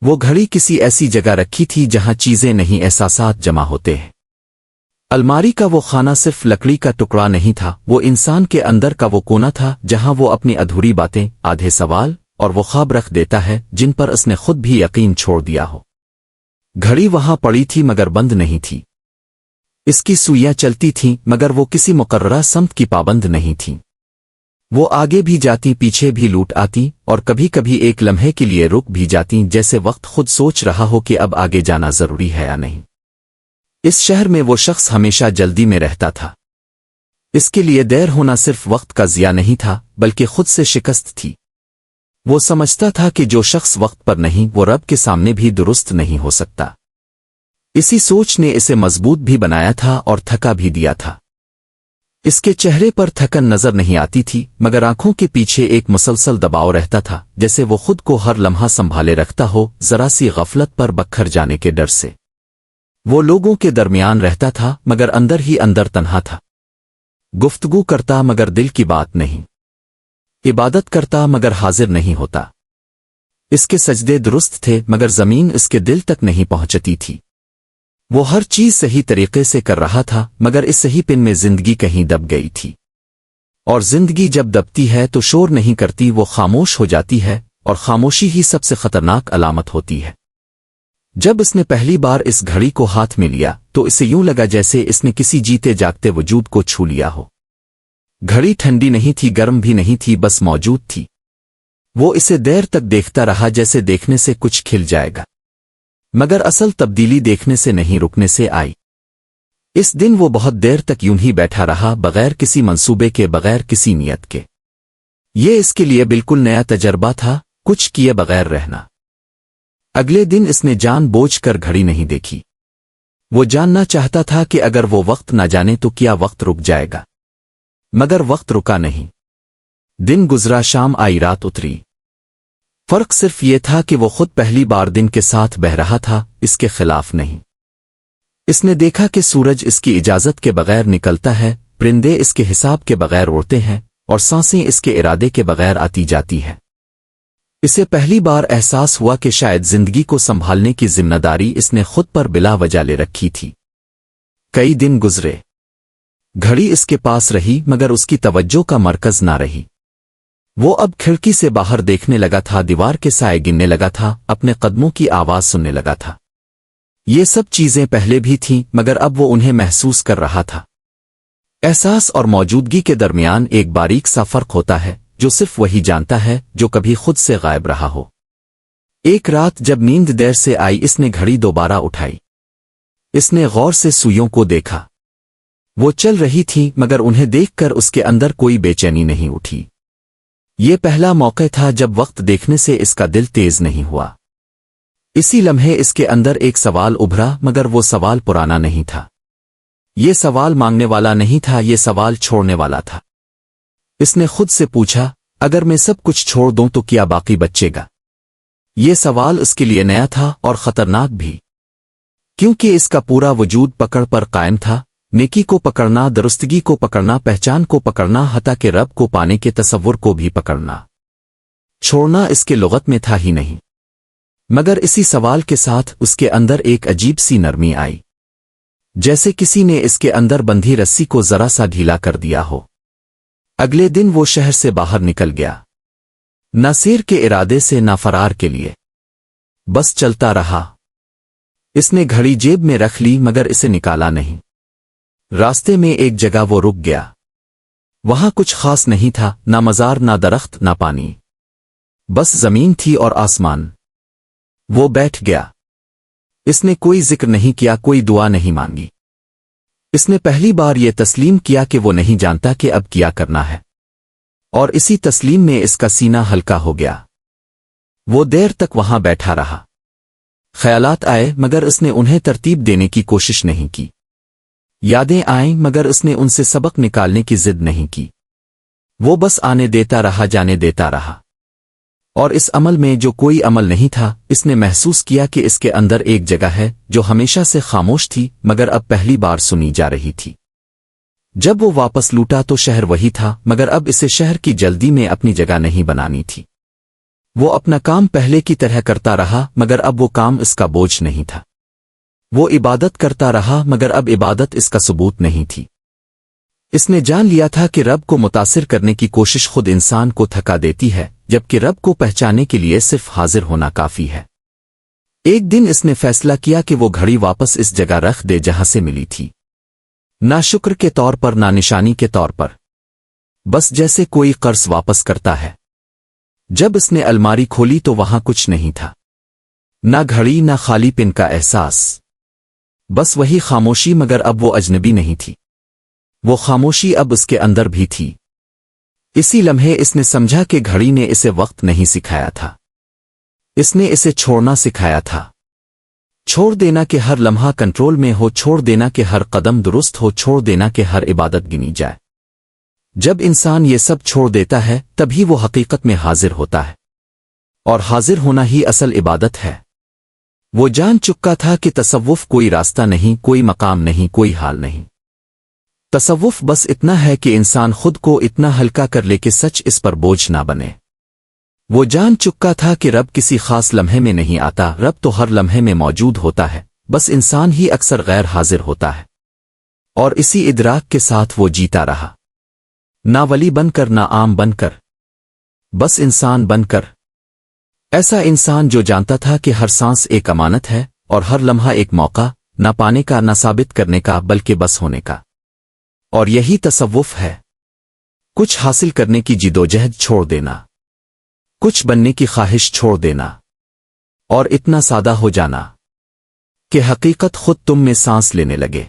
وہ گھڑی کسی ایسی جگہ رکھی تھی جہاں چیزیں نہیں احساسات جمع ہوتے ہیں۔ الماری کا وہ خانہ صرف لکڑی کا ٹکڑا نہیں تھا، وہ انسان کے اندر کا وہ کونا تھا جہاں وہ اپنی ادھوری باتیں، آدھے سوال اور وہ خواب رکھ دیتا ہے جن پر اس نے خود بھی یقین چھوڑ دیا ہو۔ گھڑی وہاں پڑی تھی مگر بند نہیں تھی۔ اس کی سوئیاں چلتی تھیں مگر وہ کسی مقررہ سمت کی پابند نہیں تھیں۔ وہ آگے بھی جاتی، پیچھے بھی لوٹ آتی اور کبھی کبھی ایک لمحے کے لیے رک بھی جاتی، جیسے وقت خود سوچ رہا ہو کہ اب آگے جانا ضروری ہے یا نہیں۔ اس شہر میں وہ شخص ہمیشہ جلدی میں رہتا تھا۔ اس کے لیے دیر ہونا صرف وقت کا ضیاع نہیں تھا بلکہ خود سے شکست تھی۔ وہ سمجھتا تھا کہ جو شخص وقت پر نہیں وہ رب کے سامنے بھی درست نہیں ہو سکتا۔ اسی سوچ نے اسے مضبوط بھی بنایا تھا اور تھکا بھی دیا تھا۔ اس کے چہرے پر تھکن نظر نہیں آتی تھی مگر آنکھوں کے پیچھے ایک مسلسل دباؤ رہتا تھا، جیسے وہ خود کو ہر لمحہ سنبھالے رکھتا ہو، ذرا سی غفلت پر بکھر جانے کے ڈر سے۔ وہ لوگوں کے درمیان رہتا تھا مگر اندر ہی اندر تنہا تھا۔ گفتگو کرتا مگر دل کی بات نہیں، عبادت کرتا مگر حاضر نہیں ہوتا۔ اس کے سجدے درست تھے مگر زمین اس کے دل تک نہیں پہنچتی تھی۔ وہ ہر چیز صحیح طریقے سے کر رہا تھا مگر اس صحیح پن میں زندگی کہیں دب گئی تھی۔ اور زندگی جب دبتی ہے تو شور نہیں کرتی، وہ خاموش ہو جاتی ہے، اور خاموشی ہی سب سے خطرناک علامت ہوتی ہے۔ جب اس نے پہلی بار اس گھڑی کو ہاتھ میں لیا تو اسے یوں لگا جیسے اس نے کسی جیتے جاگتے وجود کو چھو لیا ہو۔ گھڑی ٹھنڈی نہیں تھی، گرم بھی نہیں تھی، بس موجود تھی۔ وہ اسے دیر تک دیکھتا رہا جیسے دیکھنے سے کچھ کھل جائے گا، مگر اصل تبدیلی دیکھنے سے نہیں، رکنے سے آئی۔ اس دن وہ بہت دیر تک یوں ہی بیٹھا رہا، بغیر کسی منصوبے کے، بغیر کسی نیت کے۔ یہ اس کے لیے بالکل نیا تجربہ تھا، کچھ کیے بغیر رہنا۔ اگلے دن اس نے جان بوجھ کر گھڑی نہیں دیکھی۔ وہ جاننا چاہتا تھا کہ اگر وہ وقت نہ جانے تو کیا وقت رک جائے گا، مگر وقت رکا نہیں۔ دن گزرا، شام آئی، رات اتری۔ فرق صرف یہ تھا کہ وہ خود پہلی بار دن کے ساتھ بہ رہا تھا، اس کے خلاف نہیں۔ اس نے دیکھا کہ سورج اس کی اجازت کے بغیر نکلتا ہے، پرندے اس کے حساب کے بغیر اڑتے ہیں، اور سانسیں اس کے ارادے کے بغیر آتی جاتی ہے۔ اسے پہلی بار احساس ہوا کہ شاید زندگی کو سنبھالنے کی ذمہ داری اس نے خود پر بلا وجہ لے رکھی تھی۔ کئی دن گزرے، گھڑی اس کے پاس رہی مگر اس کی توجہ کا مرکز نہ رہی۔ وہ اب کھڑکی سے باہر دیکھنے لگا تھا، دیوار کے سائے گننے لگا تھا، اپنے قدموں کی آواز سننے لگا تھا۔ یہ سب چیزیں پہلے بھی تھیں مگر اب وہ انہیں محسوس کر رہا تھا۔ احساس اور موجودگی کے درمیان ایک باریک سا فرق ہوتا ہے جو صرف وہی جانتا ہے جو کبھی خود سے غائب رہا ہو۔ ایک رات جب نیند دیر سے آئی، اس نے گھڑی دوبارہ اٹھائی۔ اس نے غور سے سوئیوں کو دیکھا، وہ چل رہی تھی مگر انہیں دیکھ کر اس کے اندر کوئی بے چینی نہیں اٹھی۔ یہ پہلا موقع تھا جب وقت دیکھنے سے اس کا دل تیز نہیں ہوا۔ اسی لمحے اس کے اندر ایک سوال ابھرا مگر وہ سوال پرانا نہیں تھا۔ یہ سوال مانگنے والا نہیں تھا، یہ سوال چھوڑنے والا تھا۔ اس نے خود سے پوچھا، اگر میں سب کچھ چھوڑ دوں تو کیا باقی بچے گا؟ یہ سوال اس کے لیے نیا تھا اور خطرناک بھی، کیونکہ اس کا پورا وجود پکڑ پر قائم تھا، نیکی کو پکڑنا، درستگی کو پکڑنا، پہچان کو پکڑنا، حتیٰ کہ رب کو پانے کے تصور کو بھی پکڑنا۔ چھوڑنا اس کے لغت میں تھا ہی نہیں۔ مگر اسی سوال کے ساتھ اس کے اندر ایک عجیب سی نرمی آئی، جیسے کسی نے اس کے اندر بندھی رسی کو ذرا سا ڈھیلا کر دیا ہو۔ اگلے دن وہ شہر سے باہر نکل گیا، نہ سیر کے ارادے سے نہ فرار کے لیے، بس چلتا رہا۔ اس نے گھڑی جیب میں رکھ لی مگر اسے نکالا نہیں۔ راستے میں ایک جگہ وہ رک گیا، وہاں کچھ خاص نہیں تھا، نہ مزار، نہ درخت، نہ پانی، بس زمین تھی اور آسمان۔ وہ بیٹھ گیا۔ اس نے کوئی ذکر نہیں کیا، کوئی دعا نہیں مانگی۔ اس نے پہلی بار یہ تسلیم کیا کہ وہ نہیں جانتا کہ اب کیا کرنا ہے، اور اسی تسلیم میں اس کا سینہ ہلکا ہو گیا۔ وہ دیر تک وہاں بیٹھا رہا۔ خیالات آئے مگر اس نے انہیں ترتیب دینے کی کوشش نہیں کی۔ یادیں آئیں مگر اس نے ان سے سبق نکالنے کی ضد نہیں کی۔ وہ بس آنے دیتا رہا، جانے دیتا رہا۔ اور اس عمل میں جو کوئی عمل نہیں تھا، اس نے محسوس کیا کہ اس کے اندر ایک جگہ ہے جو ہمیشہ سے خاموش تھی مگر اب پہلی بار سنی جا رہی تھی۔ جب وہ واپس لوٹا تو شہر وہی تھا مگر اب اسے شہر کی جلدی میں اپنی جگہ نہیں بنانی تھی۔ وہ اپنا کام پہلے کی طرح کرتا رہا مگر اب وہ کام اس کا بوجھ نہیں تھا۔ وہ عبادت کرتا رہا مگر اب عبادت اس کا ثبوت نہیں تھی۔ اس نے جان لیا تھا کہ رب کو متاثر کرنے کی کوشش خود انسان کو تھکا دیتی ہے، جبکہ رب کو پہچانے کے لیے صرف حاضر ہونا کافی ہے۔ ایک دن اس نے فیصلہ کیا کہ وہ گھڑی واپس اس جگہ رکھ دے جہاں سے ملی تھی، نہ شکر کے طور پر نہ نشانی کے طور پر، بس جیسے کوئی قرض واپس کرتا ہے۔ جب اس نے الماری کھولی تو وہاں کچھ نہیں تھا، نہ گھڑی نہ خالی پن کا احساس، بس وہی خاموشی، مگر اب وہ اجنبی نہیں تھی، وہ خاموشی اب اس کے اندر بھی تھی۔ اسی لمحے اس نے سمجھا کہ گھڑی نے اسے وقت نہیں سکھایا تھا، اس نے اسے چھوڑنا سکھایا تھا۔ چھوڑ دینا کہ ہر لمحہ کنٹرول میں ہو، چھوڑ دینا کہ ہر قدم درست ہو، چھوڑ دینا کہ ہر عبادت گنی جائے۔ جب انسان یہ سب چھوڑ دیتا ہے تبھی وہ حقیقت میں حاضر ہوتا ہے، اور حاضر ہونا ہی اصل عبادت ہے۔ وہ جان چکا تھا کہ تصوف کوئی راستہ نہیں، کوئی مقام نہیں، کوئی حال نہیں۔ تصوف بس اتنا ہے کہ انسان خود کو اتنا ہلکا کر لے کہ سچ اس پر بوجھ نہ بنے۔ وہ جان چکا تھا کہ رب کسی خاص لمحے میں نہیں آتا، رب تو ہر لمحے میں موجود ہوتا ہے، بس انسان ہی اکثر غیر حاضر ہوتا ہے۔ اور اسی ادراک کے ساتھ وہ جیتا رہا، نہ ولی بن کر نہ عام بن کر، بس انسان بن کر۔ ایسا انسان جو جانتا تھا کہ ہر سانس ایک امانت ہے اور ہر لمحہ ایک موقع، نہ پانے کا نہ ثابت کرنے کا بلکہ بس ہونے کا۔ اور یہی تصوف ہے، کچھ حاصل کرنے کی جدوجہد چھوڑ دینا، کچھ بننے کی خواہش چھوڑ دینا، اور اتنا سادہ ہو جانا کہ حقیقت خود تم میں سانس لینے لگے۔